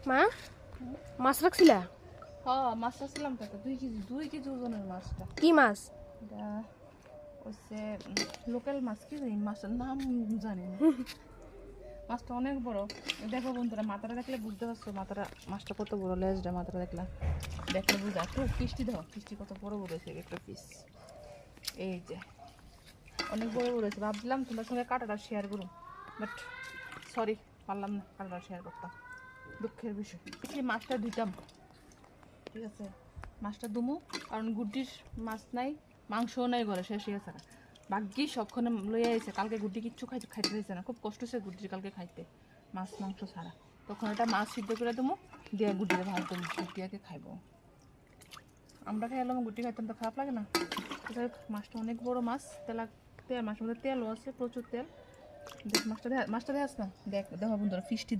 মা মাছ রাখছিলা? হ্যাঁ মাছ রাখছিলাম তো 2 কেজি ওজনের মাছটা। কি মাছ? এটা হচ্ছে লোকাল মাছ, কি জানি মাছের নাম জানি না। মাছটা অনেক বড়। দেখো বন্ধুরা, মাথাটা দেখলে বুঝতে পারছো মাছটা কত বড়। লেজটা মাথাটা দেখলে বুঝা। একটু কিস্তি দাও, কিস্তি কত বড় বড় হয়েছে একটা পিস। এই যে অনেক বড় বড় হয়েছে। ভাবছিলাম তোমার সঙ্গে কাটাটা শেয়ার করুন, বাট সরি, পারলাম না কাটাটা শেয়ার করতাম। দুঃখের বিষয়। কি মাছটা দিতাম, ঠিক আছে, মাছটা দুমু, কারণ গুড্ডির মাছ নাই, মাংসও নাই, ঘরে শেষ হয়ে গেছে। ভাগ্যি সবক্ষণে লইয়া আইছে। কালকে গুড্ডি কিচ্ছু খাইতে দিয়েছে না, খুব কষ্ট হচ্ছে গুড্ডির কালকে খাইতে মাছ মাংস ছাড়া। তখন একটা মাছ সিদ্ধ করে দেবো, দিয়ে গুড্ডিরে ভাত দেবো, গুড্ডিয়াকে খাইবো। আমরা খাইলাম, গুড্ডি খাইতাম তো খারাপ লাগে না। যাই হোক, মাছটা অনেক বড় মাছ, মাছের মধ্যে তেলও আছে, প্রচুর তেল। দেখ মাছটা দেখাস না, দেখো বন্ধুরা, ফিশটি